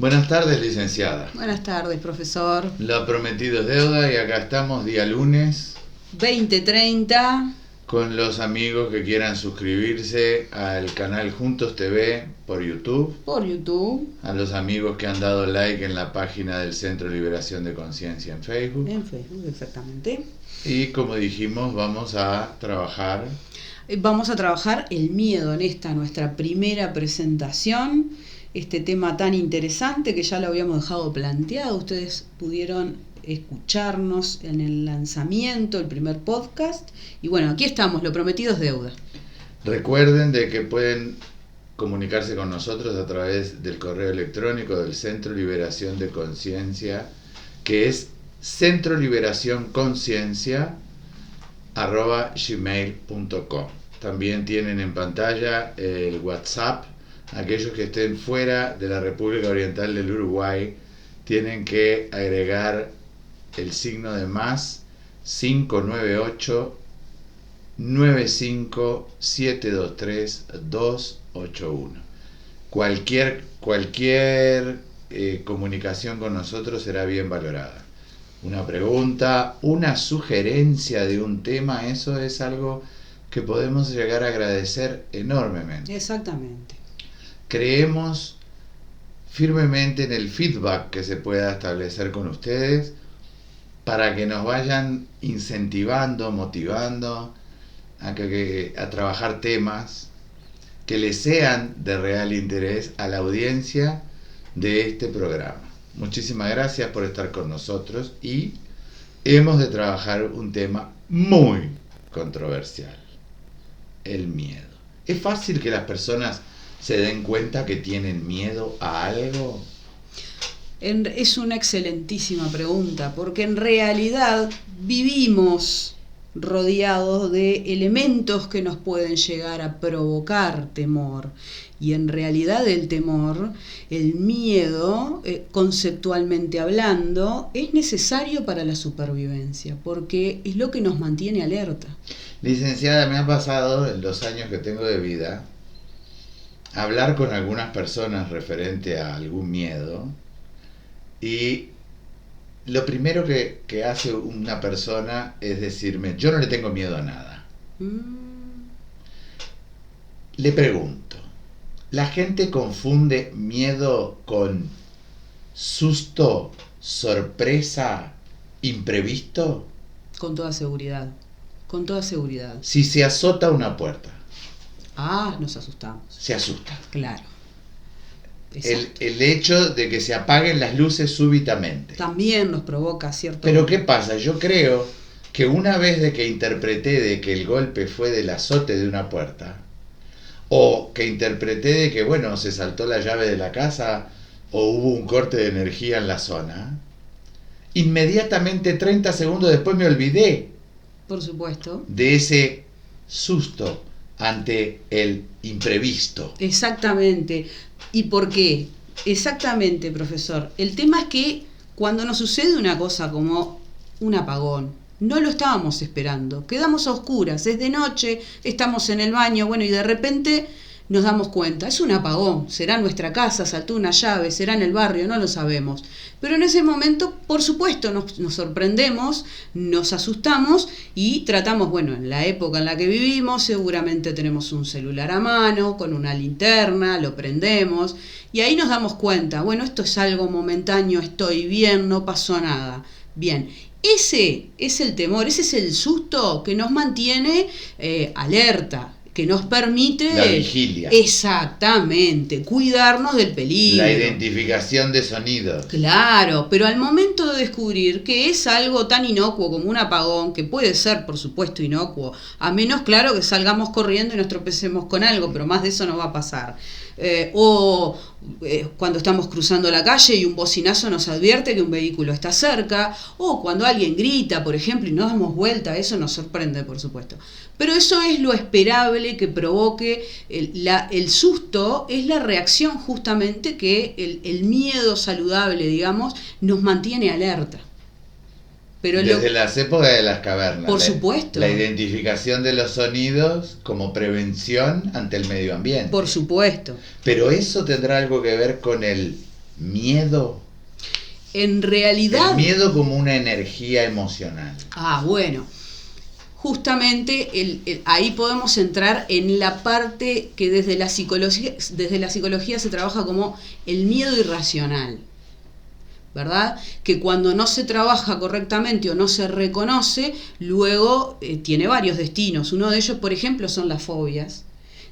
Buenas tardes, licenciada. Buenas tardes, profesor. Lo prometido es deuda y acá estamos día lunes 20:30. con los amigos que quieran suscribirse al canal Juntos TV por YouTube. A los amigos que han dado like en la página del Centro Liberación de Conciencia en Facebook. En Facebook, exactamente. Y como dijimos, vamos a trabajar el miedo en esta nuestra primera presentación. Este tema tan interesante que ya lo habíamos dejado planteado. Ustedes pudieron escucharnos en el lanzamiento, el primer podcast. Y bueno, aquí estamos, lo prometido es deuda. Recuerden de que pueden comunicarse con nosotros a través del correo electrónico del Centro Liberación de Conciencia, que es centroliberacionconciencia@gmail.com. También tienen en pantalla el WhatsApp. Aquellos que estén fuera de la República Oriental del Uruguay tienen que agregar el signo de más 598 95 723 281. Cualquier comunicación con nosotros será bien valorada. Una pregunta, una sugerencia de un tema, eso es algo que podemos llegar a agradecer enormemente. Exactamente. Creemos firmemente en el feedback que se pueda establecer con ustedes para que nos vayan incentivando, motivando a trabajar temas que les sean de real interés a la audiencia de este programa. Muchísimas gracias por estar con nosotros y hemos de trabajar un tema muy controversial: el miedo. ¿Es fácil que las personas se den cuenta que tienen miedo a algo? Es una excelentísima pregunta, porque en realidad vivimos rodeados de elementos que nos pueden llegar a provocar temor. Y en realidad el temor, el miedo, conceptualmente hablando, es necesario para la supervivencia, porque es lo que nos mantiene alerta. Licenciada, me ha pasado en los años que tengo de vida hablar con algunas personas referente a algún miedo, y lo primero que hace una persona es decirme: yo no le tengo miedo a nada. Le pregunto, ¿la gente confunde miedo con susto, sorpresa, imprevisto? Con toda seguridad, con toda seguridad. Si se azota una puerta, nos asustamos. se asusta. Claro. El hecho de que se apaguen las luces súbitamente también nos provoca cierto... Pero ¿qué pasa? Yo creo que una vez de que interpreté de que el golpe fue del azote de una puerta, o que interpreté de que, bueno, se saltó la llave de la casa o hubo un corte de energía en la zona, inmediatamente 30 segundos después me olvidé, por supuesto, de ese susto ante el imprevisto. Exactamente. ¿Y por qué? Exactamente, profesor. El tema es que cuando nos sucede una cosa como un apagón, no lo estábamos esperando, quedamos a oscuras, es de noche, estamos en el baño, bueno, y de repente nos damos cuenta, es un apagón, será en nuestra casa, saltó una llave, será en el barrio, no lo sabemos. Pero en ese momento, por supuesto, nos sorprendemos, nos asustamos y tratamos, bueno, en la época en la que vivimos, seguramente tenemos un celular a mano, con una linterna, lo prendemos, y ahí nos damos cuenta, bueno, esto es algo momentáneo, estoy bien, no pasó nada. Bien, ese es el temor, ese es el susto que nos mantiene alerta, que nos permite... La vigilia. Exactamente, cuidarnos del peligro. La identificación de sonidos. Claro, pero al momento de descubrir que es algo tan inocuo como un apagón, que puede ser, por supuesto, inocuo, a menos, claro, que salgamos corriendo y nos tropecemos con algo, pero más de eso no va a pasar. Cuando estamos cruzando la calle y un bocinazo nos advierte que un vehículo está cerca, o cuando alguien grita, por ejemplo, y nos damos vuelta, eso nos sorprende, por supuesto. Pero eso es lo esperable que provoque el susto, es la reacción justamente que el miedo saludable, digamos, nos mantiene alerta. Pero desde las épocas de las cavernas. Por supuesto. La identificación de los sonidos como prevención ante el medio ambiente. Por supuesto. Pero eso tendrá algo que ver con el miedo? En realidad... El miedo como una energía emocional. Bueno. Justamente ahí podemos entrar en la parte que desde la psicología se trabaja como el miedo irracional, ¿verdad? Que cuando no se trabaja correctamente o no se reconoce, luego tiene varios destinos. Uno de ellos, por ejemplo, son las fobias,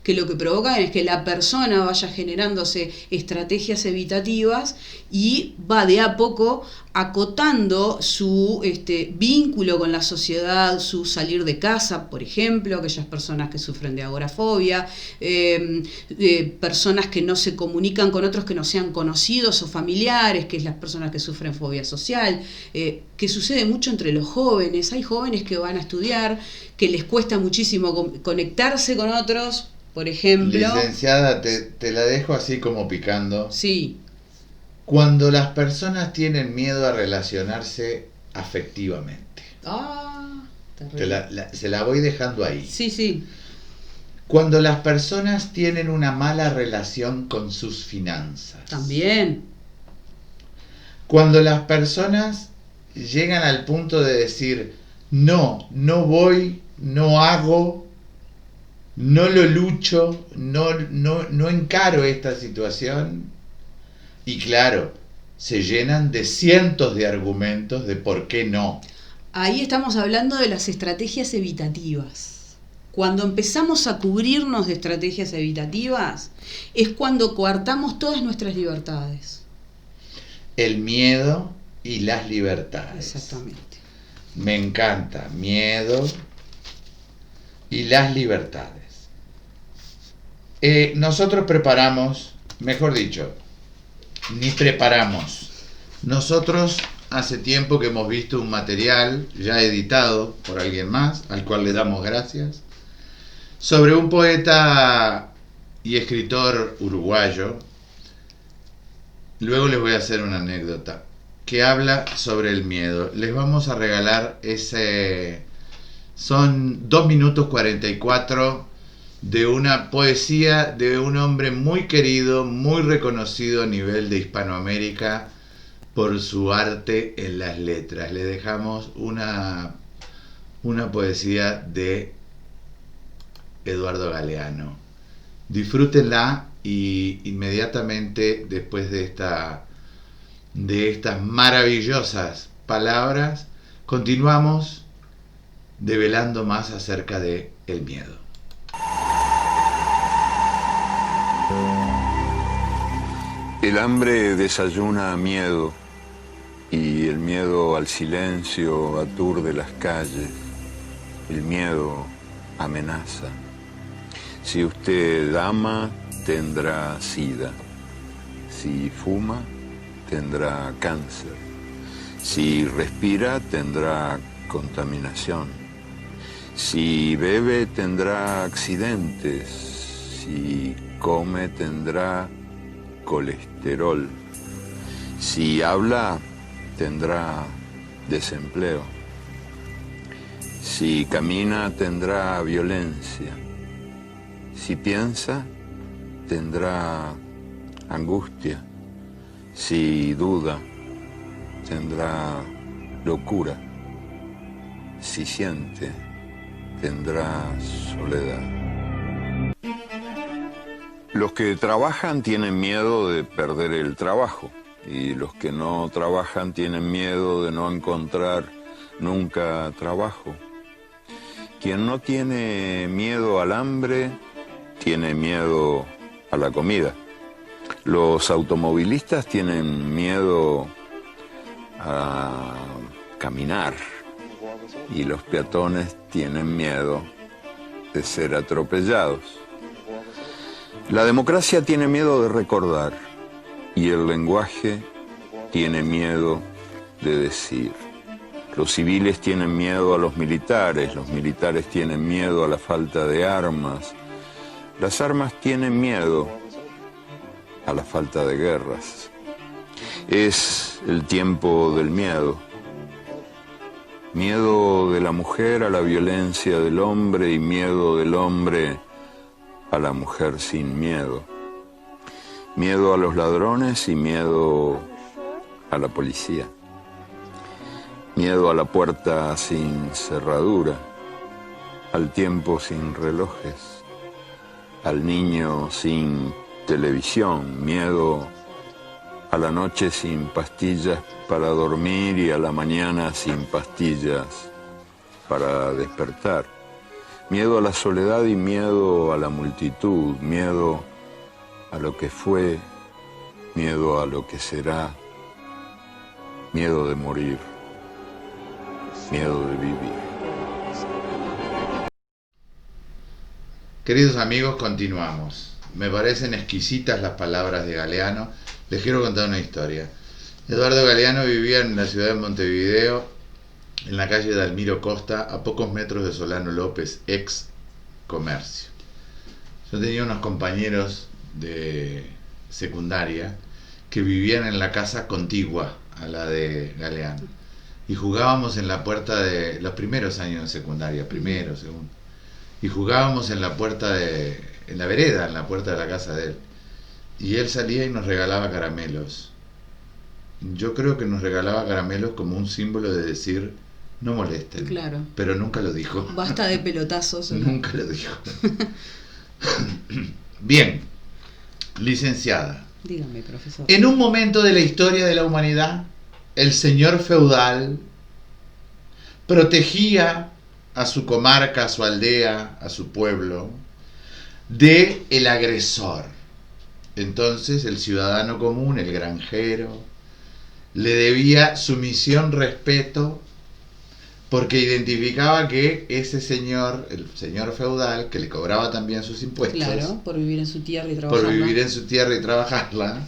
que lo que provocan es que la persona vaya generándose estrategias evitativas y va de a poco acotando su vínculo con la sociedad, su salir de casa, por ejemplo, aquellas personas que sufren de agorafobia, personas que no se comunican con otros que no sean conocidos o familiares, que es las personas que sufren fobia social, que sucede mucho entre los jóvenes. Hay jóvenes que van a estudiar, que les cuesta muchísimo conectarse con otros. Por ejemplo... Licenciada, te la dejo así como picando. Sí. Cuando las personas tienen miedo a relacionarse afectivamente. Se la voy dejando ahí. Sí, sí. Cuando las personas tienen una mala relación con sus finanzas. También. Cuando las personas llegan al punto de decir, no voy, no hago, no lo lucho, no encaro esta situación. Y claro, se llenan de cientos de argumentos de por qué no. Ahí estamos hablando de las estrategias evitativas. Cuando empezamos a cubrirnos de estrategias evitativas, es cuando coartamos todas nuestras libertades. El miedo y las libertades. Exactamente. Me encanta, miedo y las libertades. Nosotros preparamos, mejor dicho, ni preparamos. Nosotros hace tiempo que hemos visto un material ya editado por alguien más, al cual le damos gracias, sobre un poeta y escritor uruguayo. Luego les voy a hacer una anécdota que habla sobre el miedo. Les vamos a regalar son 2 minutos 44 de una poesía de un hombre muy querido, muy reconocido a nivel de Hispanoamérica por su arte en las letras. Le dejamos una poesía de Eduardo Galeano. Disfrútenla y inmediatamente después de estas maravillosas palabras continuamos develando más acerca de el miedo. El hambre desayuna miedo y el miedo al silencio aturde las calles. El miedo amenaza. Si usted ama, tendrá sida. Si fuma, tendrá cáncer. Si respira, tendrá contaminación. Si bebe, tendrá accidentes. Si come, tendrá colesterol. Si habla, tendrá desempleo. Si camina, tendrá violencia. Si piensa, tendrá angustia. Si duda, tendrá locura. Si siente, tendrá soledad. Los que trabajan tienen miedo de perder el trabajo y los que no trabajan tienen miedo de no encontrar nunca trabajo. Quien no tiene miedo al hambre, tiene miedo a la comida. Los automovilistas tienen miedo a caminar y los peatones tienen miedo de ser atropellados. La democracia tiene miedo de recordar y el lenguaje tiene miedo de decir. Los civiles tienen miedo a los militares tienen miedo a la falta de armas, las armas tienen miedo a la falta de guerras. Es el tiempo del miedo. Miedo de la mujer a la violencia del hombre y miedo del hombre a la mujer sin miedo. Miedo a los ladrones y miedo a la policía. Miedo a la puerta sin cerradura, al tiempo sin relojes, al niño sin televisión, miedo a la noche sin pastillas para dormir y a la mañana sin pastillas para despertar. Miedo a la soledad y miedo a la multitud, miedo a lo que fue, miedo a lo que será, miedo de morir, miedo de vivir. Queridos amigos, continuamos. Me parecen exquisitas las palabras de Galeano. Les quiero contar una historia. Eduardo Galeano vivía en la ciudad de Montevideo, en la calle de Almiro Costa, a pocos metros de Solano López, ex Comercio. Yo tenía unos compañeros de secundaria que vivían en la casa contigua a la de Galeano. Y jugábamos en la puerta de los primeros años de secundaria, primero, segundo. Y jugábamos en la en la vereda, en la puerta de la casa de él. Y él salía y nos regalaba caramelos. Yo creo que nos regalaba caramelos como un símbolo de decir, no molesten. Claro. Pero nunca lo dijo. Basta de pelotazos. Nunca lo dijo. Bien, licenciada. Dígame, profesor. En un momento de la historia de la humanidad, el señor feudal protegía a su comarca, a su aldea, a su pueblo, de el agresor. Entonces el ciudadano común, el granjero, le debía sumisión, respeto, porque identificaba que ese señor, el señor feudal, que le cobraba también sus impuestos, Claro, por vivir en su tierra y trabajarla,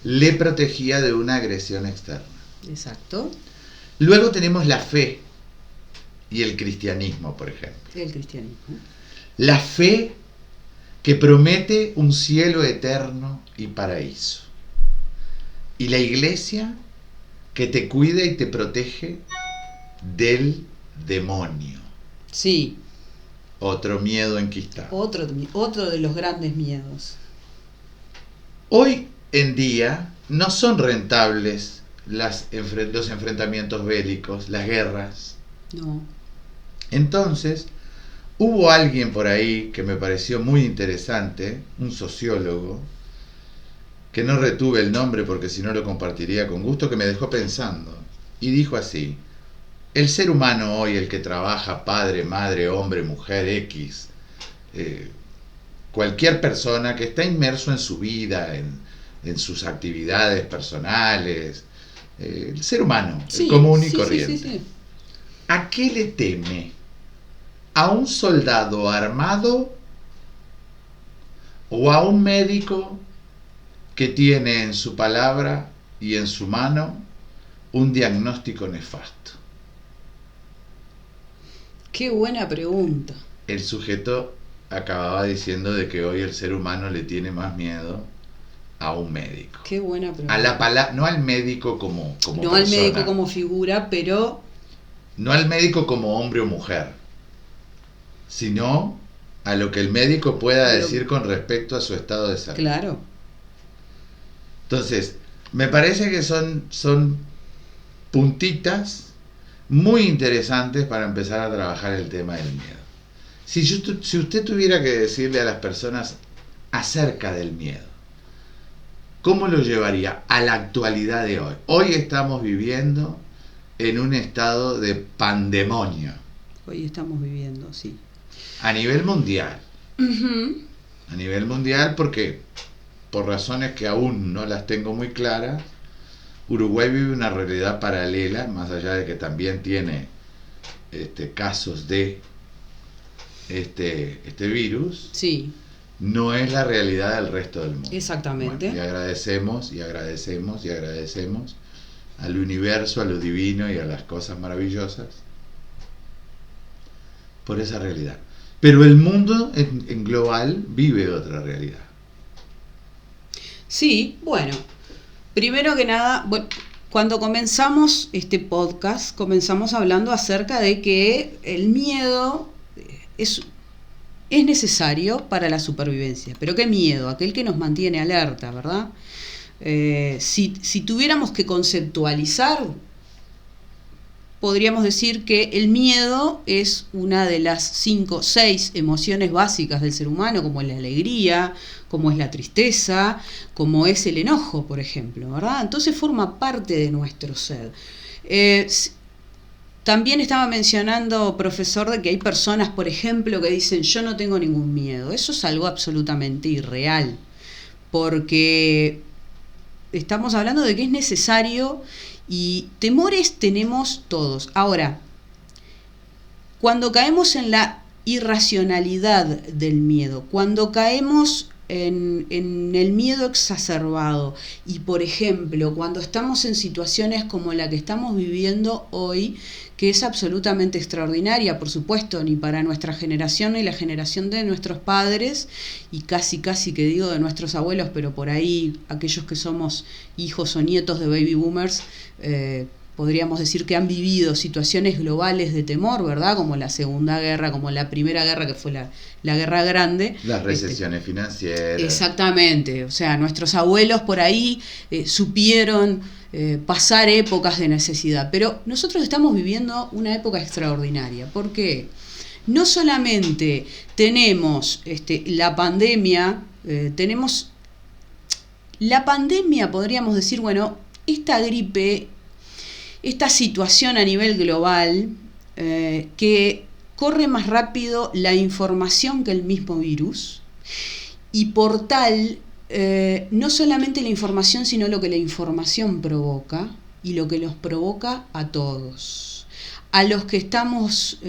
le protegía de una agresión externa. Exacto. Luego tenemos la fe y el cristianismo, por ejemplo. El cristianismo. La fe que promete un cielo eterno y paraíso. Y la iglesia que te cuida y te protege del demonio. Sí. Otro miedo enquistado. Otro de los grandes miedos. Hoy en día no son rentables los enfrentamientos bélicos, las guerras. No. Entonces, hubo alguien por ahí que me pareció muy interesante, un sociólogo, que no retuve el nombre porque si no lo compartiría con gusto, que me dejó pensando. Y dijo así: el ser humano hoy, el que trabaja, padre, madre, hombre, mujer, X, cualquier persona que está inmerso en su vida, en sus actividades personales, el ser humano, Sí, el común y sí, corriente. sí. ¿A qué le teme? ¿A un soldado armado o a un médico que tiene en su palabra y en su mano un diagnóstico nefasto? Qué buena pregunta. El sujeto acababa diciendo de que hoy el ser humano le tiene más miedo a un médico. Qué buena pregunta. A la no al médico como no persona, al médico como figura, pero no al médico como hombre o mujer, sino a lo que el médico pueda decir con respecto a su estado de salud. claro. Entonces, me parece que son puntitas muy interesantes para empezar a trabajar el tema del miedo. Si usted tuviera que decirle a las personas acerca del miedo, ¿cómo lo llevaría a la actualidad de hoy? Hoy estamos viviendo en un estado de pandemonio Hoy estamos viviendo, sí. a nivel mundial. Ujú. A nivel mundial porque, por razones que aún no las tengo muy claras, Uruguay vive una realidad paralela, más allá de que también tiene casos de este virus. Sí, No es la realidad del resto del mundo. exactamente. Bueno, y agradecemos al universo, a lo divino y a las cosas maravillosas por esa realidad. Pero el mundo en global vive otra realidad. Sí, bueno, primero que nada, cuando comenzamos este comenzamos hablando acerca de que el miedo es es necesario para la supervivencia. Pero qué miedo, aquel que nos mantiene alerta, ¿verdad? Si tuviéramos que conceptualizar, podríamos decir que el miedo es una de las 5 o 6 emociones básicas del ser humano, como es la alegría, como es la tristeza, como es el enojo, por ejemplo, ¿verdad? Entonces forma parte de nuestro ser. También estaba mencionando, profesor, de que hay personas, por ejemplo, que dicen yo no tengo ningún miedo. Eso es algo absolutamente irreal, porque estamos hablando de que es necesario y temores tenemos todos. Ahora, cuando caemos en la irracionalidad del miedo, cuando caemos en el miedo exacerbado y, por ejemplo, cuando estamos en situaciones como la que estamos viviendo hoy, que es absolutamente extraordinaria, por supuesto, ni para nuestra generación ni la generación de nuestros padres, y casi que digo de nuestros abuelos, pero por ahí aquellos que somos hijos o nietos de baby boomers, podríamos decir que han vivido situaciones globales de temor, ¿verdad? Como la Segunda Guerra, como la Primera Guerra, que fue la Guerra Grande. Las recesiones financieras. Exactamente, o sea, nuestros abuelos por ahí supieron pasar épocas de necesidad, pero nosotros estamos viviendo una época extraordinaria. ¿Por qué? No solamente tenemos la pandemia, podríamos decir, bueno, esta gripe, esta situación a nivel global, que corre más rápido la información que el mismo virus, y por tal, no solamente la información, sino lo que la información provoca, y lo que los provoca a todos. A los que estamos,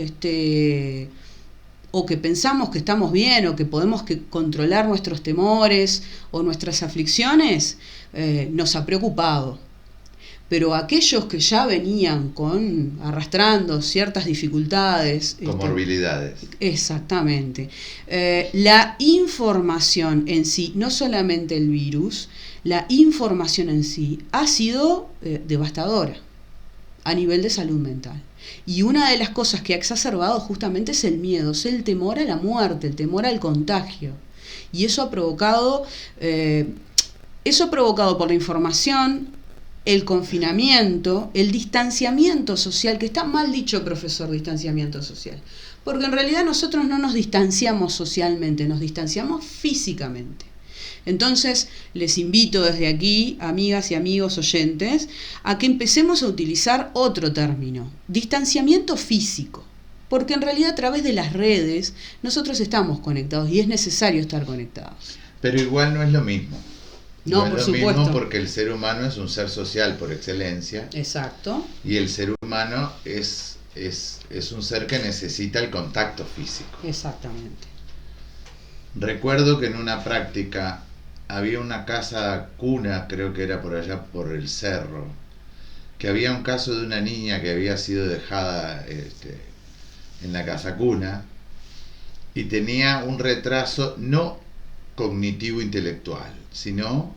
o que pensamos que estamos bien, o que podemos controlar nuestros temores o nuestras aflicciones, nos ha preocupado. Pero aquellos que ya venían arrastrando ciertas dificultades, comorbilidades. Exactamente. La información en sí, no solamente el virus, la información en sí ha sido devastadora a nivel de salud mental. Y una de las cosas que ha exacerbado justamente es el miedo, es el temor a la muerte, el temor al contagio. Y eso ha provocado por la información, el confinamiento, el distanciamiento social, que está mal dicho, profesor, distanciamiento social, porque en realidad nosotros no nos distanciamos socialmente, nos distanciamos físicamente. Entonces, les invito desde aquí, amigas y amigos oyentes, a que empecemos a utilizar otro término, distanciamiento físico, porque en realidad a través de las redes nosotros estamos conectados y es necesario estar conectados. Pero igual no es lo mismo. No, es por lo supuesto. mismo, porque el ser humano es un ser social por excelencia. Exacto. Y el ser humano es un ser que necesita el contacto físico. Exactamente. Recuerdo que en una práctica había una casa cuna, creo que era por allá por el cerro, que había un caso de una niña que había sido dejada en la casa cuna y tenía un retraso no cognitivo intelectual, sino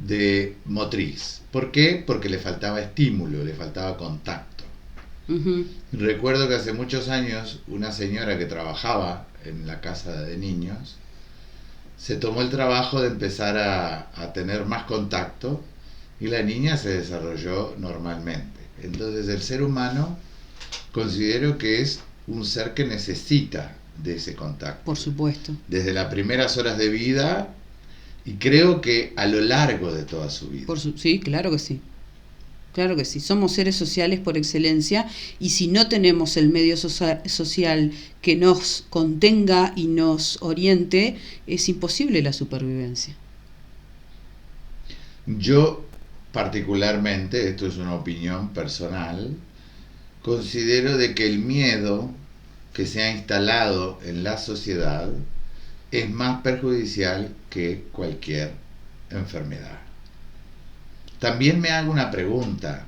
de motriz. ¿Por qué? Porque le faltaba estímulo, le faltaba contacto. Uh-huh. Recuerdo que hace muchos años una señora que trabajaba en la casa de niños se tomó el trabajo de empezar a tener más contacto y la niña se desarrolló normalmente. Entonces el ser humano considero que es un ser que necesita de ese contacto. Por supuesto. Desde las primeras horas de vida y creo que a lo largo de toda su vida. Sí, claro que sí. Claro que sí. Somos seres sociales por excelencia y si no tenemos el medio social que nos contenga y nos oriente, es imposible la supervivencia. Yo particularmente, esto es una opinión personal, considero de que el miedo que se ha instalado en la sociedad es más perjudicial que cualquier enfermedad. También me hago una pregunta: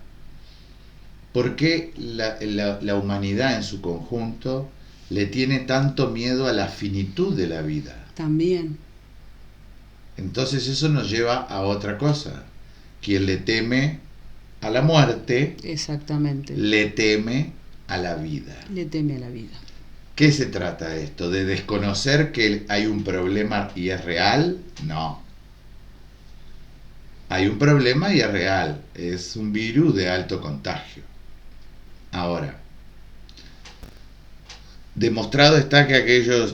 ¿por qué la humanidad en su conjunto le tiene tanto miedo a la finitud de la vida? También. Entonces eso nos lleva a otra cosa. Quien le teme a la muerte, exactamente, le teme a la vida. Le teme a la vida. ¿Qué se trata esto? ¿De desconocer que hay un problema y es real? No. Hay un problema y es real. Es un virus de alto contagio. Ahora, demostrado está que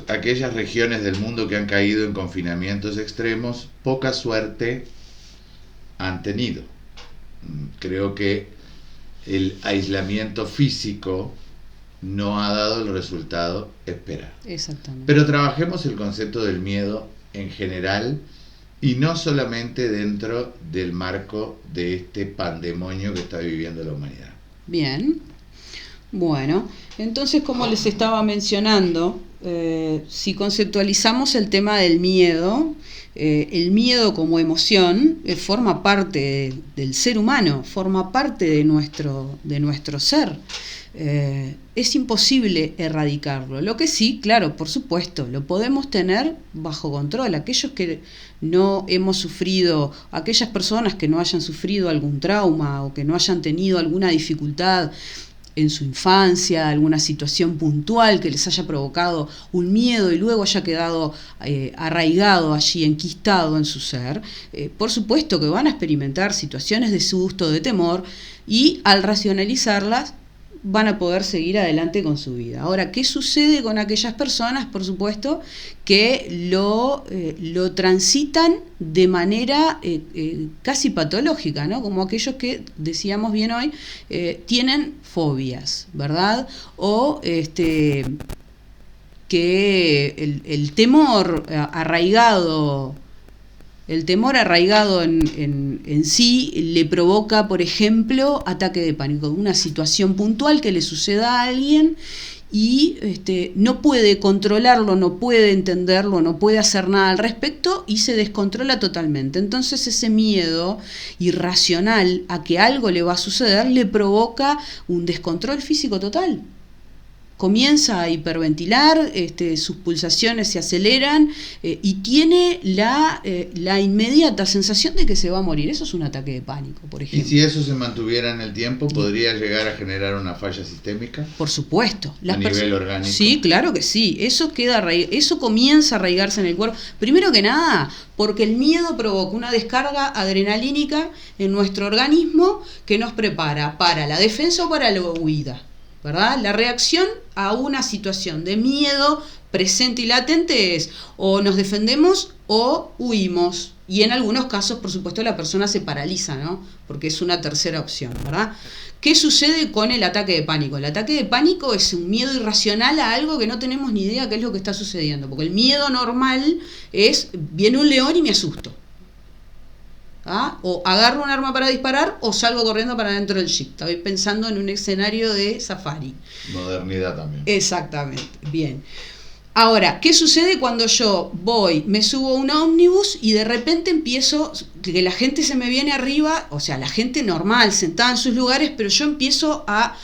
aquellas regiones del mundo que han caído en confinamientos extremos, poca suerte han tenido. Creo que el aislamiento físico no ha dado el resultado esperado. Exactamente. Pero trabajemos el concepto del miedo en general y no solamente dentro del marco de este pandemonio que está viviendo la humanidad. Bien. Bueno, entonces como les estaba mencionando, si conceptualizamos el tema del miedo, el miedo como emoción forma parte del ser humano, forma parte de nuestro ser. Es imposible erradicarlo. Lo que sí, claro, por supuesto, lo podemos tener bajo control. Aquellos que no hemos sufrido, aquellas personas que no hayan sufrido algún trauma o que no hayan tenido alguna dificultad en su infancia, alguna situación puntual que les haya provocado un miedo y luego haya quedado arraigado allí, enquistado en su ser, por supuesto que van a experimentar situaciones de susto, de temor, y al racionalizarlas van a poder seguir adelante con su vida. Ahora, ¿qué sucede con aquellas personas? Por supuesto que lo transitan de manera casi patológica, ¿no? Como aquellos que, decíamos bien hoy, tienen fobias, ¿verdad? O que el temor arraigado... El temor arraigado en sí le provoca, por ejemplo, ataque de pánico, una situación puntual que le suceda a alguien y no puede controlarlo, no puede entenderlo, no puede hacer nada al respecto y se descontrola totalmente. Entonces ese miedo irracional a que algo le va a suceder le provoca un descontrol físico total. Comienza a hiperventilar, sus pulsaciones se aceleran y tiene la inmediata sensación de que se va a morir. Eso es un ataque de pánico, por ejemplo. ¿Y si eso se mantuviera en el tiempo, podría llegar a generar una falla sistémica? Por supuesto. A nivel orgánico. Sí, claro que sí. Eso comienza a arraigarse en el cuerpo. Primero que nada, porque el miedo provoca una descarga adrenalínica en nuestro organismo que nos prepara para la defensa o para la huida, ¿verdad? La reacción a una situación de miedo presente y latente es o nos defendemos o huimos. Y en algunos casos, por supuesto, la persona se paraliza, ¿no? Porque es una tercera opción, ¿verdad? ¿Qué sucede con el ataque de pánico? El ataque de pánico es un miedo irracional a algo que no tenemos ni idea qué es lo que está sucediendo. Porque el miedo normal es, viene un león y me asusto. ¿Ah? O agarro un arma para disparar o salgo corriendo para dentro del jeep. Estoy pensando en un escenario de safari. Modernidad también. Exactamente, bien. Ahora, ¿qué sucede cuando yo me subo a un ómnibus y de repente empiezo, que la gente se me viene arriba, o sea, la gente normal, sentada en sus lugares, pero yo empiezo a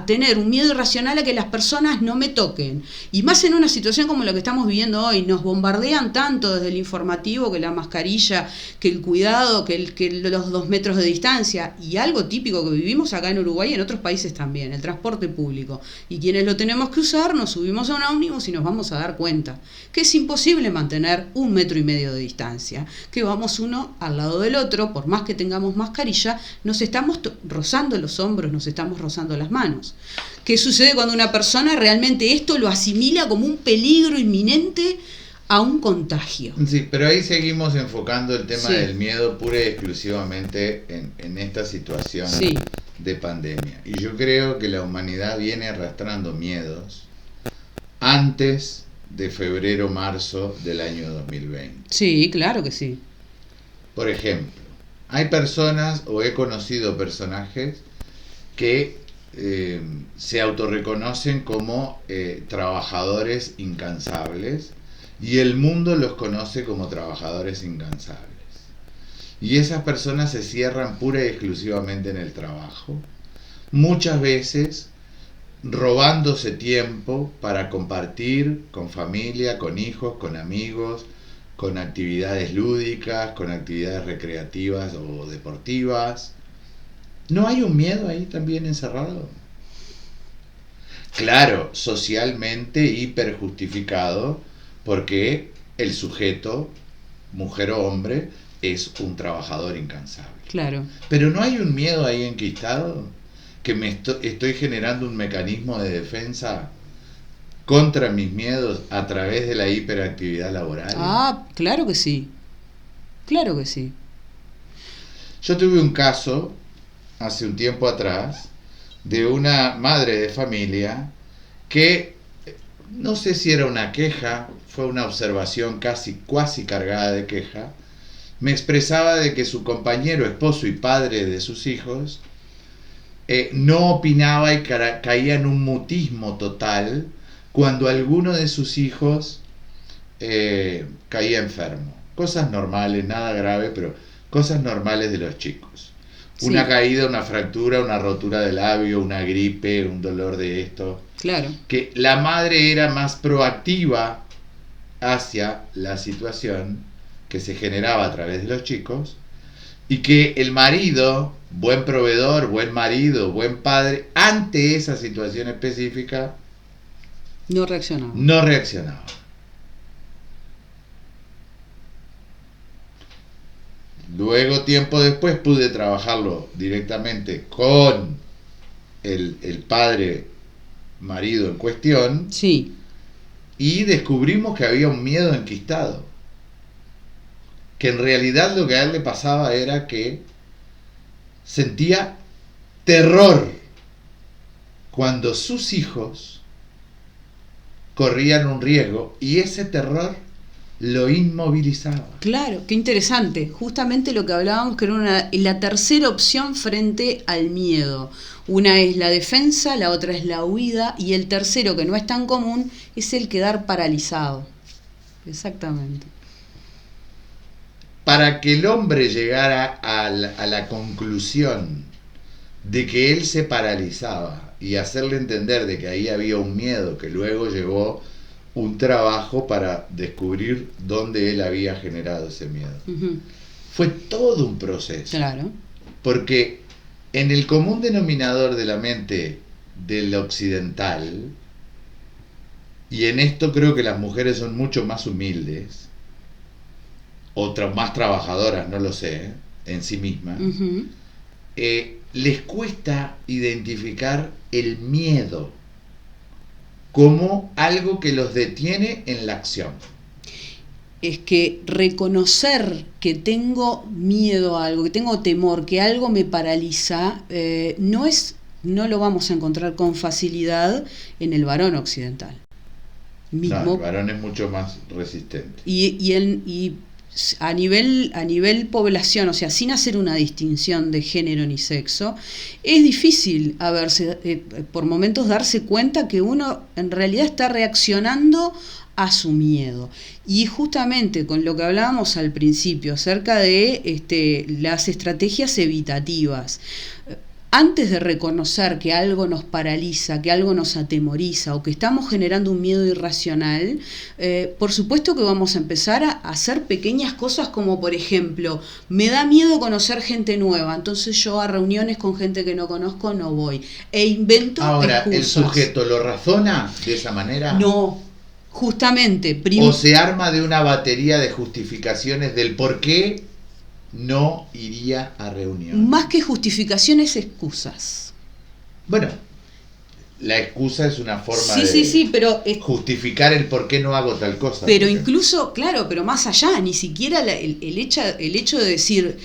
tener un miedo irracional a que las personas no me toquen? Y más en una situación como la que estamos viviendo hoy, nos bombardean tanto desde el informativo, que la mascarilla, que el cuidado, que los 2 metros de distancia, y algo típico que vivimos acá en Uruguay y en otros países también, el transporte público. Y quienes lo tenemos que usar, nos subimos a un ómnibus y nos vamos a dar cuenta que es imposible mantener 1,5 metros de distancia, que vamos uno al lado del otro, por más que tengamos mascarilla, nos estamos rozando los hombros, nos estamos rozando las manos. ¿Qué sucede cuando una persona realmente esto lo asimila como un peligro inminente a un contagio? Sí, pero ahí seguimos enfocando el tema Sí. del miedo pura y exclusivamente en esta situación Sí. de pandemia. Y yo creo que la humanidad viene arrastrando miedos antes de febrero-marzo del año 2020. Sí, claro que sí. Por ejemplo, hay personas, o he conocido personajes, que se autorreconocen como trabajadores incansables y el mundo los conoce como trabajadores incansables. Y esas personas se cierran pura y exclusivamente en el trabajo, muchas veces robándose tiempo para compartir con familia, con hijos, con amigos, con actividades lúdicas, con actividades recreativas o deportivas. ¿No hay un miedo ahí también encerrado? claro, socialmente hiperjustificado, porque el sujeto, mujer o hombre, es un trabajador incansable. Claro. Pero ¿no hay un miedo ahí enquistado? Que me estoy generando un mecanismo de defensa contra mis miedos a través de la hiperactividad laboral. Ah, claro que sí. Claro que sí. Yo tuve un caso hace un tiempo atrás de una madre de familia que, no sé si era una queja, fue una observación cuasi cargada de queja, me expresaba de que su compañero, esposo y padre de sus hijos no opinaba y caía en un mutismo total cuando alguno de sus hijos caía enfermo. Cosas normales, nada grave, pero cosas normales de los chicos. Sí. Una caída, una fractura, una rotura de labio, una gripe, un dolor de esto. Claro. Que la madre era más proactiva hacia la situación que se generaba a través de los chicos, y que el marido, buen proveedor, buen marido, buen padre, ante esa situación específica, No reaccionaba. no reaccionaba. Luego, tiempo después, pude trabajarlo directamente con el padre marido en cuestión, Sí. y descubrimos que había un miedo enquistado. Que en realidad lo que a él le pasaba era que sentía terror cuando sus hijos corrían un riesgo, y ese terror lo inmovilizaba. Claro, qué interesante. Justamente lo que hablábamos, que era la tercera opción frente al miedo. Una es la defensa, la otra es la huida, y el tercero, que no es tan común, es el quedar paralizado. Exactamente. Para que el hombre llegara a la conclusión de que él se paralizaba y hacerle entender de que ahí había un miedo que luego llevó un trabajo para descubrir dónde él había generado ese miedo. Uh-huh. Fue todo un proceso. Claro. Porque en el común denominador de la mente del occidental, y en esto creo que las mujeres son mucho más humildes, o más trabajadoras, no lo sé, en sí mismas, Uh-huh. les cuesta identificar el miedo como algo que los detiene en la acción. Es que reconocer que tengo miedo a algo, que tengo temor, que algo me paraliza, no lo vamos a encontrar con facilidad en el varón occidental. Mismo. No, el varón es mucho más resistente. Y a nivel población, o sea, sin hacer una distinción de género ni sexo, es difícil por momentos darse cuenta que uno en realidad está reaccionando a su miedo. Y justamente con lo que hablábamos al principio acerca de las estrategias evitativas, antes de reconocer que algo nos paraliza, que algo nos atemoriza o que estamos generando un miedo irracional, por supuesto que vamos a empezar a hacer pequeñas cosas como, por ejemplo, me da miedo conocer gente nueva, entonces yo a reuniones con gente que no conozco no voy. E invento Ahora, excusas. ¿el sujeto lo razona de esa manera? No, justamente. ¿O se arma de una batería de justificaciones del por qué no iría a reunión? Más que justificaciones, excusas. Bueno, la excusa es una forma de Sí, pero justificar el por qué no hago tal cosa. Pero incluso, claro, pero más allá, ni siquiera el hecho de decir,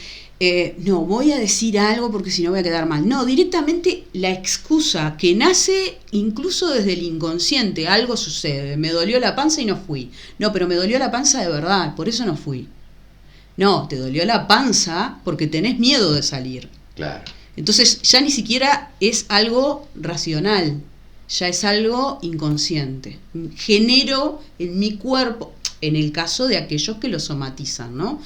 no, voy a decir algo porque si no voy a quedar mal. No, directamente la excusa que nace incluso desde el inconsciente. Algo sucede, me dolió la panza y no fui. No, pero me dolió la panza de verdad, por eso no fui. No, te dolió la panza porque tenés miedo de salir. Claro. Entonces ya ni siquiera es algo racional, ya es algo inconsciente. Genero en mi cuerpo, en el caso de aquellos que lo somatizan, ¿no?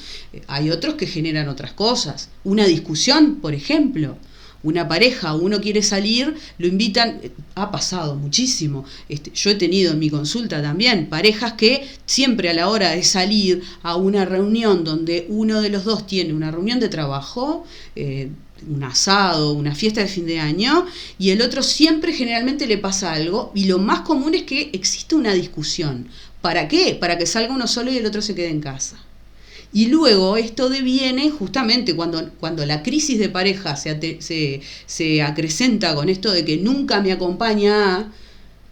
Hay otros que generan otras cosas. Una discusión, por ejemplo. Una pareja, uno quiere salir, lo invitan, ha pasado muchísimo. Yo he tenido en mi consulta también parejas que siempre a la hora de salir a una reunión donde uno de los dos tiene una reunión de trabajo, un asado, una fiesta de fin de año, y el otro siempre generalmente le pasa algo, y lo más común es que existe una discusión. ¿Para qué? Para que salga uno solo y el otro se quede en casa. Y luego esto deviene justamente cuando la crisis de pareja se acrecenta con esto de que nunca me acompaña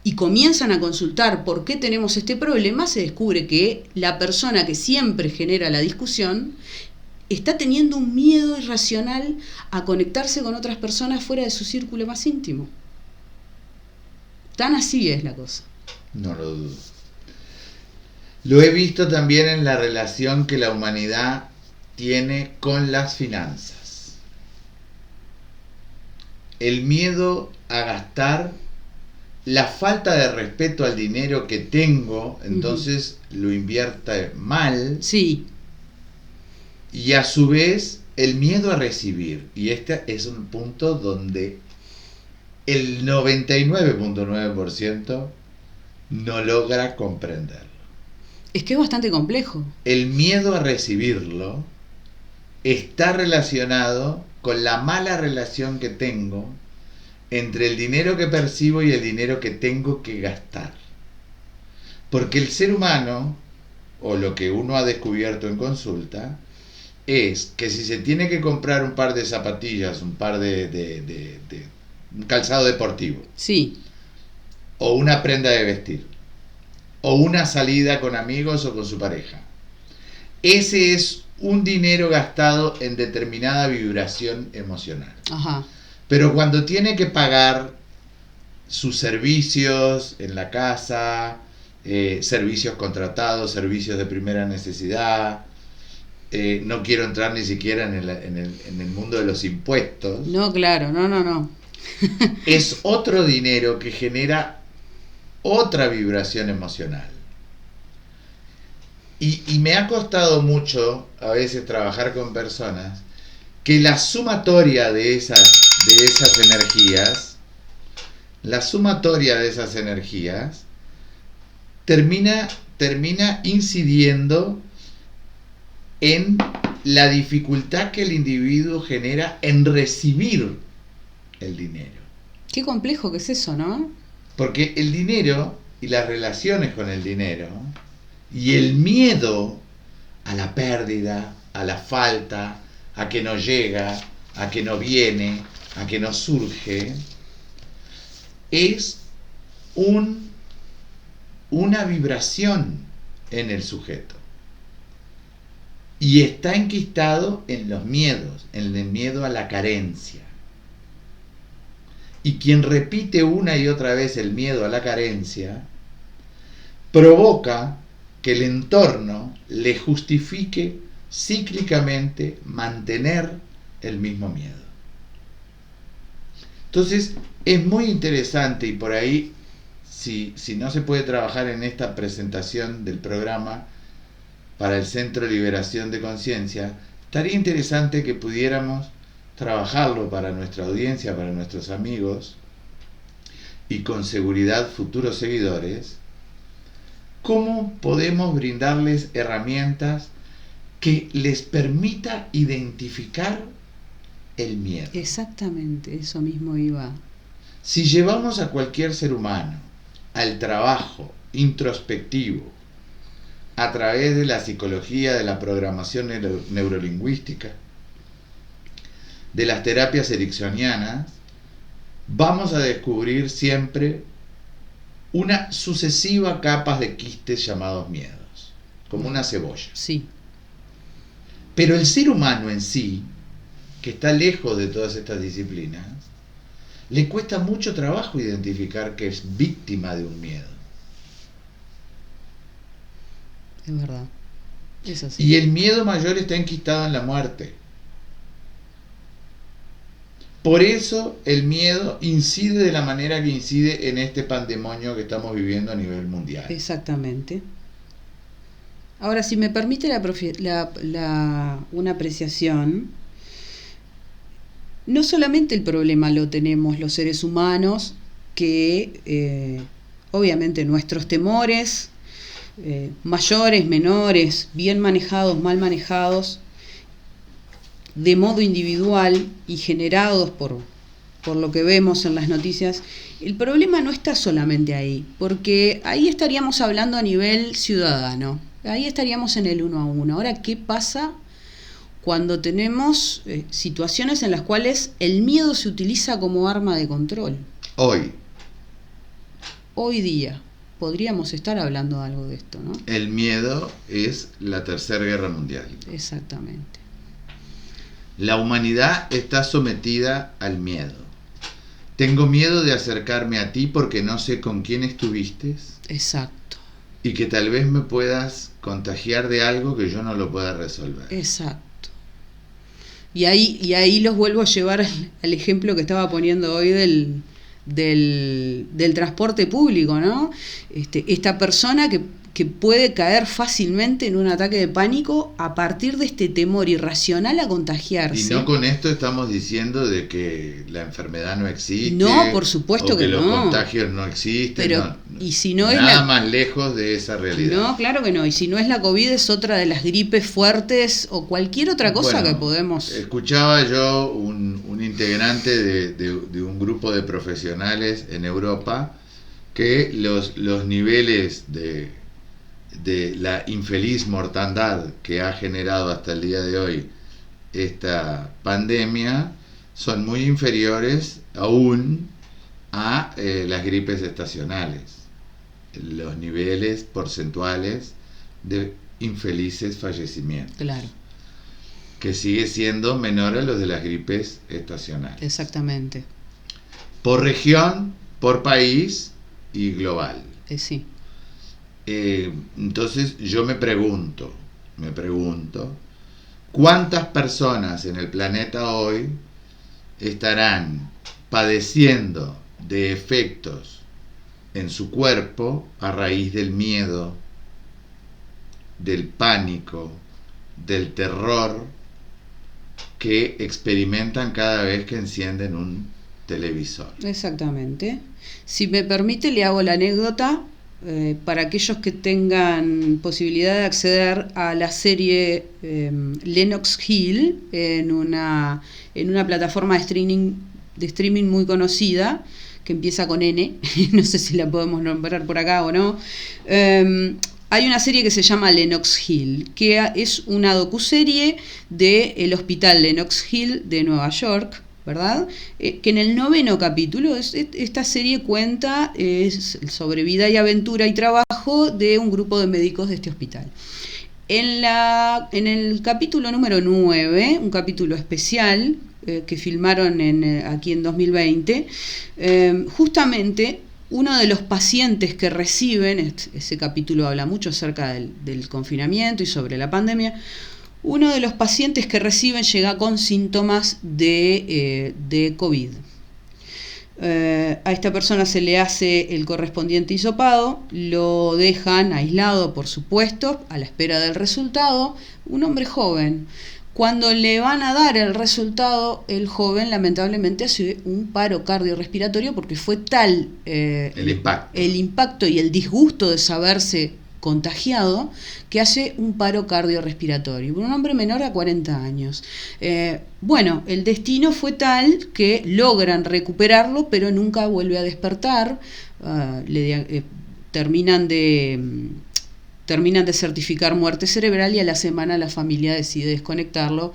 y comienzan a consultar por qué tenemos este problema, se descubre que la persona que siempre genera la discusión está teniendo un miedo irracional a conectarse con otras personas fuera de su círculo más íntimo. Tan así es la cosa. No lo dudo. Lo he visto también en la relación que la humanidad tiene con las finanzas. El miedo a gastar, la falta de respeto al dinero que tengo, entonces lo invierta mal. Sí. Y a su vez el miedo a recibir. Y este es un punto donde el 99.9% no logra comprenderlo. Es que es bastante complejo. El miedo a recibirlo está relacionado con la mala relación que tengo entre el dinero que percibo y el dinero que tengo que gastar. Porque el ser humano, o lo que uno ha descubierto en consulta, es que si se tiene que comprar un par de zapatillas, un par de un calzado deportivo, sí, o una prenda de vestir, o una salida con amigos o con su pareja, ese es un dinero gastado en determinada vibración emocional. Ajá. Pero cuando tiene que pagar sus servicios en la casa, servicios contratados, servicios de primera necesidad, no quiero entrar ni siquiera en el mundo de los impuestos. No, claro, no. Es otro dinero que genera otra vibración emocional. Y me ha costado mucho a veces trabajar con personas que la sumatoria de esas energías termina incidiendo en la dificultad que el individuo genera en recibir el dinero. Qué complejo que es eso, ¿no? Porque el dinero y las relaciones con el dinero y el miedo a la pérdida, a la falta, a que no llega, a que no viene, a que no surge, es una vibración en el sujeto. Y está enquistado en los miedos, en el miedo a la carencia. Y quien repite una y otra vez el miedo a la carencia, provoca que el entorno le justifique cíclicamente mantener el mismo miedo. Entonces, es muy interesante, y por ahí, si no se puede trabajar en esta presentación del programa para el Centro de Liberación de Conciencia, estaría interesante que pudiéramos trabajarlo para nuestra audiencia, para nuestros amigos y con seguridad futuros seguidores. ¿Cómo podemos brindarles herramientas que les permita identificar el miedo? Exactamente, eso mismo iba. Si llevamos a cualquier ser humano al trabajo introspectivo a través de la psicología, de la programación neurolingüística, de las terapias ericksonianas, vamos a descubrir siempre una sucesiva capas de quistes llamados miedos, como una cebolla. Sí. Pero el ser humano en sí, que está lejos de todas estas disciplinas, le cuesta mucho trabajo identificar que es víctima de un miedo. Es verdad. Es así. Y el miedo mayor está enquistado en la muerte. Por eso el miedo incide de la manera que incide en este pandemonio que estamos viviendo a nivel mundial. Exactamente. Ahora, si me permite una apreciación, no solamente el problema lo tenemos los seres humanos, que obviamente nuestros temores, mayores, menores, bien manejados, mal manejados, de modo individual y generados por lo que vemos en las noticias, el problema no está solamente ahí, porque ahí estaríamos hablando a nivel ciudadano, ahí estaríamos en el 1 a 1. Ahora, ¿qué pasa cuando tenemos situaciones en las cuales el miedo se utiliza como arma de control? Hoy día podríamos estar hablando de algo de esto, ¿no? El miedo es la Tercera Guerra Mundial. Exactamente. La humanidad está sometida al miedo. Tengo miedo de acercarme a ti porque no sé con quién estuviste. Exacto. Y que tal vez me puedas contagiar de algo que yo no lo pueda resolver. Exacto. Y ahí los vuelvo a llevar al ejemplo que estaba poniendo hoy del transporte público, ¿no? Esta persona que puede caer fácilmente en un ataque de pánico a partir de este temor irracional a contagiarse. Y no con esto estamos diciendo de que la enfermedad no existe. No, por supuesto o que no. Los contagios no existen. Pero, no, y si no es nada más lejos de esa realidad. No, claro que no. Y si no es la COVID, es otra de las gripes fuertes o cualquier otra cosa que podemos... Escuchaba yo un integrante de un grupo de profesionales en Europa que los niveles de la infeliz mortandad que ha generado hasta el día de hoy esta pandemia son muy inferiores aún a las gripes estacionales, los niveles porcentuales de infelices fallecimientos. Claro. Que sigue siendo menor a los de las gripes estacionales. Exactamente. Por región, por país y global. Sí. Entonces yo me pregunto, ¿cuántas personas en el planeta hoy estarán padeciendo de efectos en su cuerpo a raíz del miedo, del pánico, del terror que experimentan cada vez que encienden un televisor? Exactamente. Si me permite, le hago la anécdota. Para aquellos que tengan posibilidad de acceder a la serie Lenox Hill en una plataforma de streaming muy conocida que empieza con N, no sé si la podemos nombrar por acá o no. Hay una serie que se llama Lenox Hill, que es una docuserie del Hospital Lenox Hill de Nueva York, ¿verdad? Que en el 9º capítulo, esta serie cuenta sobre vida y aventura y trabajo de un grupo de médicos de este hospital. En el capítulo número 9, un capítulo especial que filmaron aquí en 2020, justamente uno de los pacientes que reciben, ese capítulo habla mucho acerca del confinamiento y sobre la pandemia. Uno de los pacientes que reciben llega con síntomas de COVID. A esta persona se le hace el correspondiente hisopado, lo dejan aislado, por supuesto, a la espera del resultado. Un hombre joven. Cuando le van a dar el resultado, el joven lamentablemente hace un paro cardiorrespiratorio porque fue tal el impacto y el disgusto de saberse contagiado, que hace un paro cardiorrespiratorio. Un hombre menor a 40 años. Bueno, el destino fue tal que logran recuperarlo, pero nunca vuelve a despertar. Terminan de certificar muerte cerebral y a la semana la familia decide desconectarlo.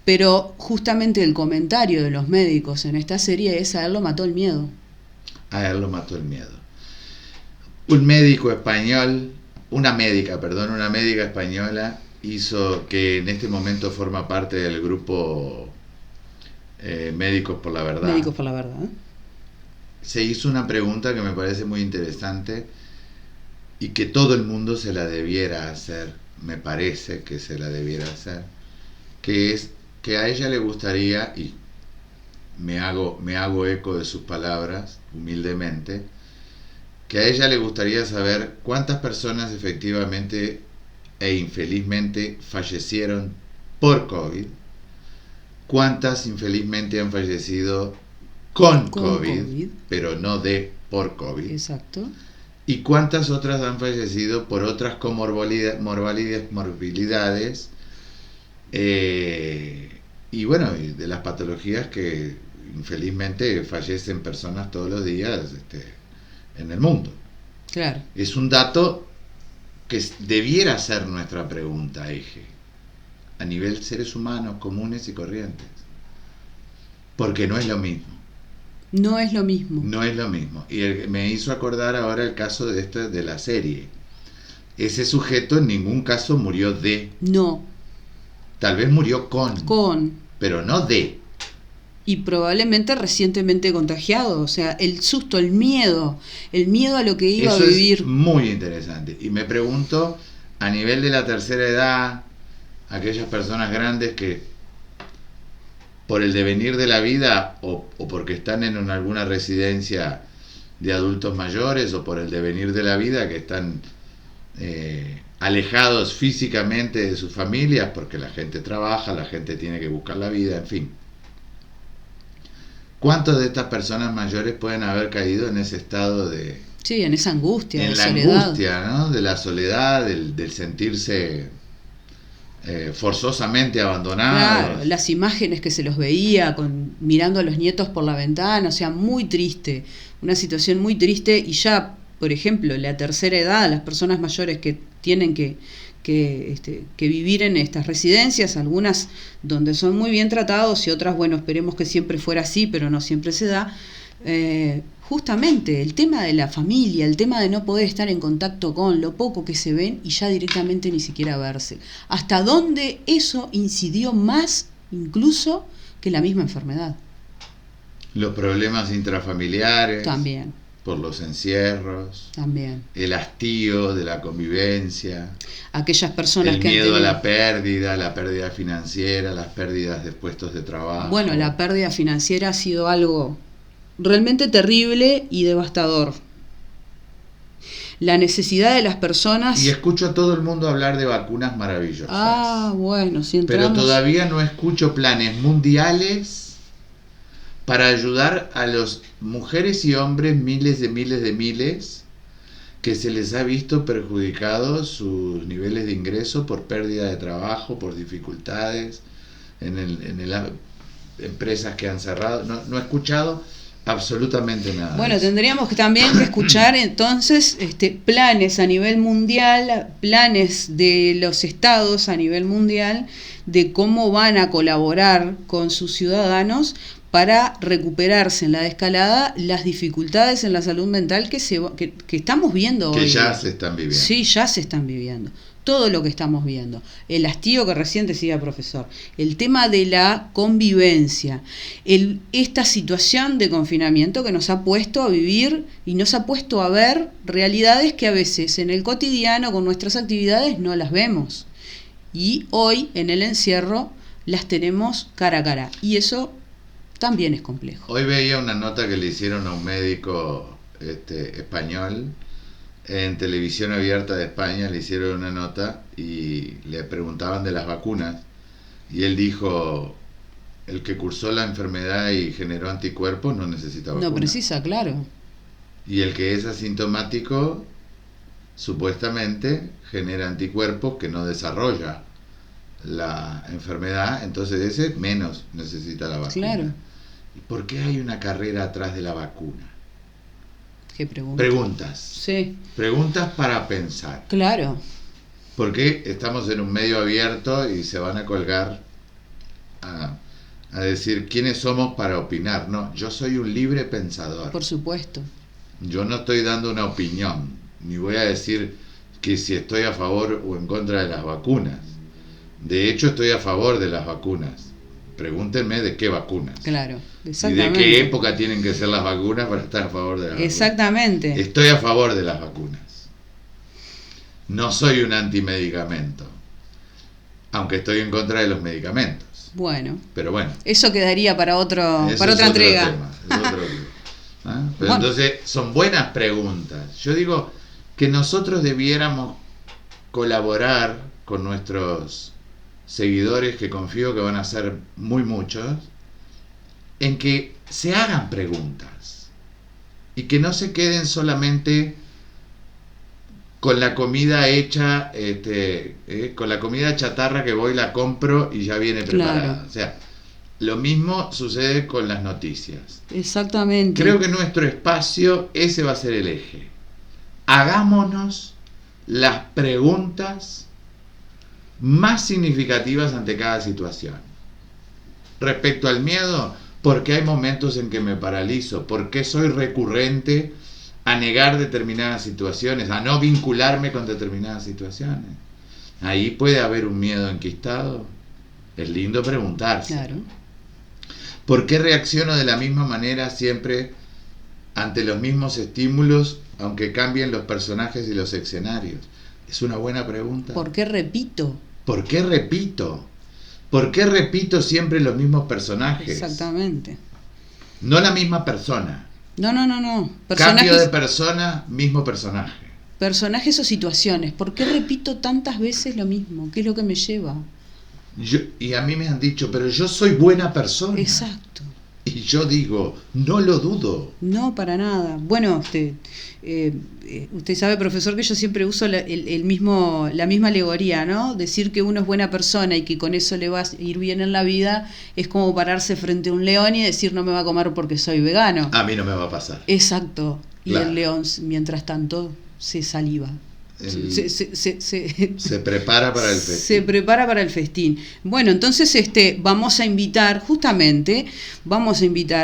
Pero justamente el comentario de los médicos en esta serie es: a él lo mató el miedo. A él lo mató el miedo. Un médico español, una médica española hizo, que en este momento forma parte del grupo Médicos por la Verdad. Médicos por la Verdad. Se hizo una pregunta que me parece muy interesante y que todo el mundo se la debiera hacer, me parece que se la debiera hacer, que es que a ella le gustaría, y me hago eco de sus palabras humildemente, que a ella le gustaría saber cuántas personas efectivamente e infelizmente fallecieron por COVID, cuántas infelizmente han fallecido con COVID, pero no por COVID. Exacto. Y cuántas otras han fallecido por otras comorbilidades Y bueno, y de las patologías que infelizmente fallecen personas todos los días en el mundo. Claro. Es un dato que debiera ser nuestra pregunta eje, a nivel seres humanos comunes y corrientes. Porque no es lo mismo. No es lo mismo. No es lo mismo. Y me hizo acordar ahora el caso de la serie. Ese sujeto en ningún caso murió de. No. Tal vez murió con. Pero no de. Y probablemente recientemente contagiado. O sea, el susto, el miedo a lo que iba Eso a vivir. Es muy interesante. Y me pregunto, a nivel de la tercera edad, aquellas personas grandes que por el devenir de la vida o porque están en alguna residencia de adultos mayores o por el devenir de la vida que están alejados físicamente de sus familias porque la gente trabaja, la gente tiene que buscar la vida, en fin. ¿Cuántas de estas personas mayores pueden haber caído en ese estado de... Sí, en esa angustia, en la soledad. angustia, ¿no? De la soledad, del sentirse forzosamente abandonados. Claro, las imágenes que se los veía mirando a los nietos por la ventana, o sea, muy triste, una situación muy triste. Y ya, por ejemplo, la tercera edad, las personas mayores que tienen que vivir en estas residencias, algunas donde son muy bien tratados y otras, bueno, esperemos que siempre fuera así, pero no siempre se da. Justamente el tema de la familia, el tema de no poder estar en contacto con lo poco que se ven y ya directamente ni siquiera verse. ¿Hasta dónde eso incidió más incluso que la misma enfermedad? Los problemas intrafamiliares. También. Por los encierros. También. El hastío de la convivencia. Aquellas personas que el miedo a la pérdida financiera, las pérdidas de puestos de trabajo. Bueno, la pérdida financiera ha sido algo realmente terrible y devastador. La necesidad de las personas... Y escucho a todo el mundo hablar de vacunas maravillosas. Ah, bueno, si entramos... Pero todavía no escucho planes mundiales para ayudar a las mujeres y hombres, miles de miles, que se les ha visto perjudicados sus niveles de ingreso por pérdida de trabajo, por dificultades en las empresas que han cerrado. No he escuchado absolutamente nada. Bueno, tendríamos que también que escuchar entonces planes a nivel mundial, planes de los estados a nivel mundial de cómo van a colaborar con sus ciudadanos para recuperarse en la desescalada las dificultades en la salud mental que estamos viendo hoy. Que ya se están viviendo. Sí, ya se están viviendo. Todo lo que estamos viendo. El hastío que recién decía profesor. El tema de la convivencia. Esta situación de confinamiento que nos ha puesto a vivir y nos ha puesto a ver realidades que a veces en el cotidiano con nuestras actividades no las vemos. Y hoy en el encierro las tenemos cara a cara. Y eso también es complejo. Hoy veía una nota que le hicieron a un médico español. En Televisión Abierta de España le hicieron una nota y le preguntaban de las vacunas y él dijo, el que cursó la enfermedad y generó anticuerpos no necesita vacuna. No precisa, claro. Y el que es asintomático supuestamente genera anticuerpos que no desarrolla la enfermedad, entonces ese menos necesita la vacuna. Claro. ¿Y por qué hay una carrera atrás de la vacuna? ¿Qué pregunta? Preguntas. Sí. Preguntas para pensar. Claro. Porque estamos en un medio abierto y se van a colgar a decir quiénes somos para opinar. No, yo soy un libre pensador. Por supuesto. Yo no estoy dando una opinión, ni voy a decir que si estoy a favor o en contra de las vacunas. De hecho, estoy a favor de las vacunas. Pregúntenme de qué vacunas. Claro, y exactamente. de qué época tienen que ser las vacunas para estar a favor de las exactamente. vacunas. Estoy a favor de las vacunas. No soy un antimedicamento, aunque estoy en contra de los medicamentos. Bueno. Pero bueno. Eso quedaría para otra entrega. Es otro tema. ¿Ah? Pero bueno. Entonces, son buenas preguntas. Yo digo que nosotros debiéramos colaborar con nuestros seguidores, que confío que van a ser muy muchos, en que se hagan preguntas y que no se queden solamente con la comida hecha, con la comida chatarra que voy, la compro y ya viene preparada. Claro. O sea, lo mismo sucede con las noticias. Exactamente. Creo que nuestro espacio, ese va a ser el eje. Hagámonos las preguntas más significativas ante cada situación. Respecto al miedo, ¿por qué hay momentos en que me paralizo? ¿Por qué soy recurrente a negar determinadas situaciones, a no vincularme con determinadas situaciones? Ahí puede haber un miedo enquistado. Es lindo preguntarse. Claro. ¿Por qué reacciono de la misma manera siempre ante los mismos estímulos, aunque cambien los personajes y los escenarios? Es una buena pregunta. ¿Por qué repito? ¿Por qué repito? ¿Por qué repito siempre los mismos personajes? Exactamente. No la misma persona. No. Cambio de persona, mismo personaje. Personajes o situaciones. ¿Por qué repito tantas veces lo mismo? ¿Qué es lo que me lleva? Y a mí me han dicho, pero yo soy buena persona. Exacto. Y yo digo, no lo dudo. No, para nada. Bueno, usted sabe, profesor, que yo siempre uso la misma alegoría, ¿no? Decir que uno es buena persona y que con eso le va a ir bien en la vida es como pararse frente a un león y decir no me va a comer porque soy vegano. A mí no me va a pasar. Exacto. Claro. Y el león, mientras tanto, se saliva. Se prepara para el festín. Se prepara para el festín. Bueno, entonces vamos a invitar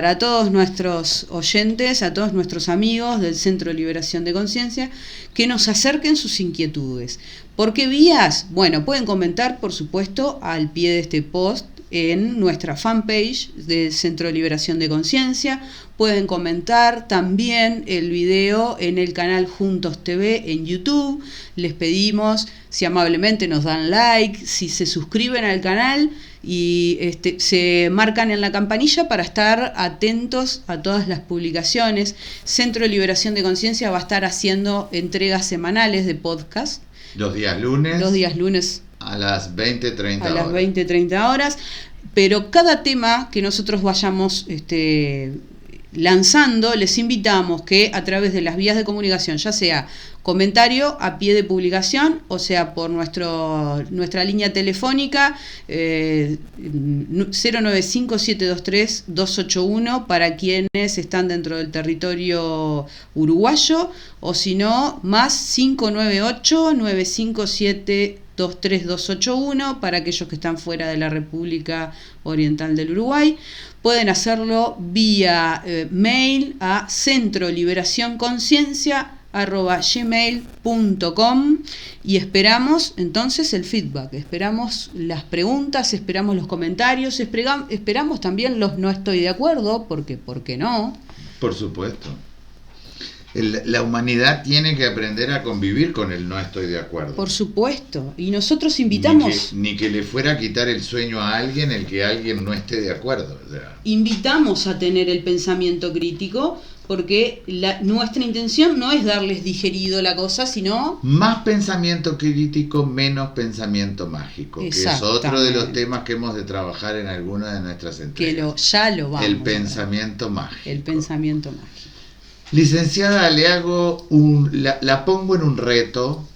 a todos nuestros oyentes, a todos nuestros amigos del Centro de Liberación de Conciencia, que nos acerquen sus inquietudes. ¿Por qué vías? Bueno, pueden comentar, por supuesto, al pie de este post en nuestra fanpage del Centro de Liberación de Conciencia. Pueden comentar también el video en el canal Juntos TV en YouTube. Les pedimos si amablemente nos dan like, si se suscriben al canal y se marcan en la campanilla para estar atentos a todas las publicaciones. Centro de Liberación de Conciencia va a estar haciendo entregas semanales de podcast. Los días lunes. A las 20:30 horas. A las 20:30 horas. Pero cada tema que nosotros vayamos lanzando, les invitamos que a través de las vías de comunicación, ya sea comentario a pie de publicación, o sea por nuestra línea telefónica 095-723-281 para quienes están dentro del territorio uruguayo, o si no, más 598-957-23281 para aquellos que están fuera de la República Oriental del Uruguay. Pueden hacerlo vía mail a centroliberacionconciencia@gmail.com y esperamos entonces el feedback, esperamos las preguntas, esperamos los comentarios, esperamos también los no estoy de acuerdo, porque ¿por qué no? Por supuesto. La humanidad tiene que aprender a convivir con el no estoy de acuerdo. Por supuesto. Y nosotros invitamos... Ni que le fuera a quitar el sueño a alguien el que alguien no esté de acuerdo. O sea, invitamos a tener el pensamiento crítico, porque nuestra intención no es darles digerido la cosa, sino... Más pensamiento crítico, menos pensamiento mágico. Que es otro de los temas que hemos de trabajar en alguna de nuestras entregas. Ya lo vamos. El pensamiento mágico. El pensamiento mágico. Licenciada, le hago la pongo en un reto.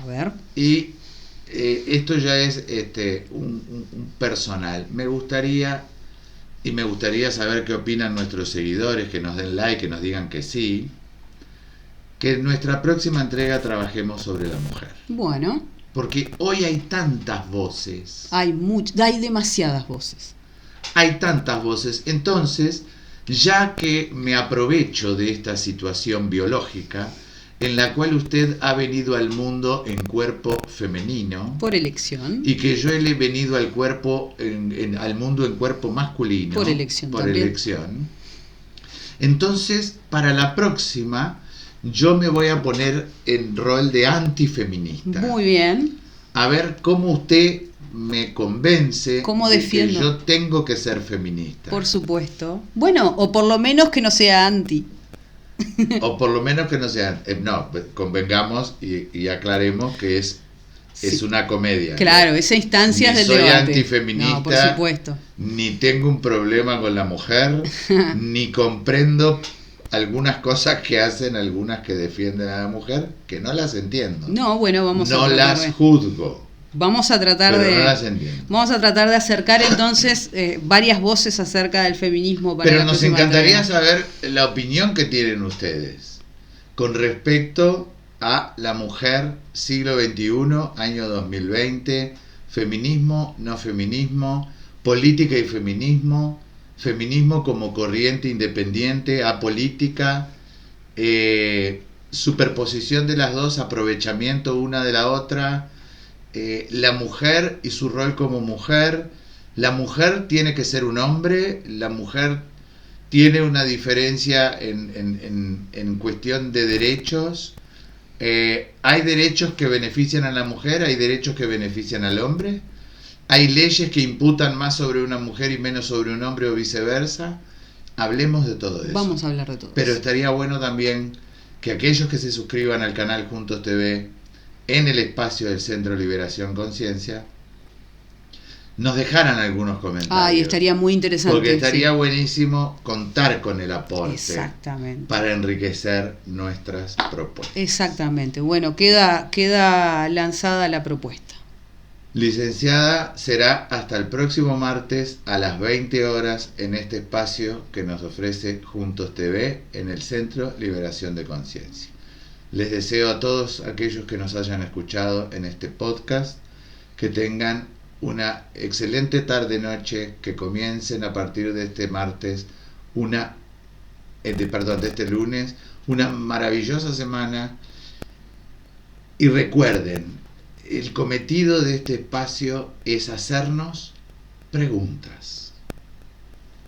A ver. Y esto ya es un personal. Me gustaría saber qué opinan nuestros seguidores, que nos den like, que nos digan que sí. Que en nuestra próxima entrega trabajemos sobre la mujer. Bueno. Porque hoy hay tantas voces. Hay demasiadas voces. Hay tantas voces. Entonces, ya que me aprovecho de esta situación biológica en la cual usted ha venido al mundo en cuerpo femenino por elección, y que yo he venido al cuerpo al mundo en cuerpo masculino por elección, entonces para la próxima yo me voy a poner en rol de antifeminista. Muy bien. A ver cómo usted me convence ¿Cómo de que yo tengo que ser feminista. Por supuesto. Bueno, o por lo menos que no sea anti. O por lo menos que no sea... no, convengamos y aclaremos que es una comedia. Claro, esa instancia del debate. Soy antifeminista. No, por supuesto. Ni tengo un problema con la mujer, ni comprendo algunas cosas que hacen algunas que defienden a la mujer que no las entiendo. No, bueno, vamos no a tratar las juzgo. Vamos a tratar pero de no las entiendo. Vamos a tratar de acercar entonces varias voces acerca del feminismo para Pero la nos próxima encantaría entrega. saber la opinión que tienen ustedes con respecto a la mujer siglo XXI, año 2020, feminismo, no feminismo, política y feminismo, feminismo como corriente independiente, apolítica, superposición de las dos, aprovechamiento una de la otra, la mujer y su rol como mujer. La mujer tiene que ser un hombre, la mujer tiene una diferencia en cuestión de derechos. Hay derechos que benefician a la mujer, hay derechos que benefician al hombre. Hay leyes que imputan más sobre una mujer y menos sobre un hombre o viceversa. Hablemos de todo eso. Vamos a hablar de todo Pero eso. estaría bueno también que aquellos que se suscriban al canal Juntos TV en el espacio del Centro Liberación Conciencia nos dejaran algunos comentarios. Ay, estaría muy interesante. Porque estaría sí. buenísimo contar con el aporte Exactamente. para enriquecer nuestras propuestas. Exactamente. Bueno, queda lanzada la propuesta. Licenciada, será hasta el próximo martes a las 20 horas en este espacio que nos ofrece Juntos TV en el Centro Liberación de Conciencia. Les deseo a todos aquellos que nos hayan escuchado en este podcast que tengan una excelente tarde-noche, que comiencen a partir de este martes de este lunes, una maravillosa semana. Y recuerden, el cometido de este espacio es hacernos preguntas.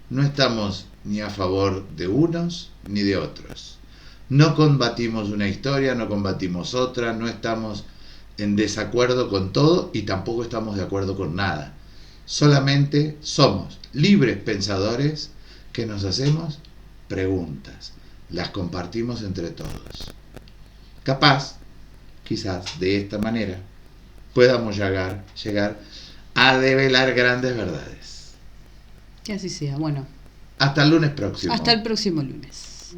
No estamos ni a favor de unos ni de otros. No combatimos una historia, no combatimos otra, no estamos en desacuerdo con todo y tampoco estamos de acuerdo con nada. Solamente somos libres pensadores que nos hacemos preguntas. Las compartimos entre todos. Capaz, quizás de esta manera, podamos llegar a develar grandes verdades. Que así sea. Bueno. Hasta el lunes próximo. Hasta el próximo lunes.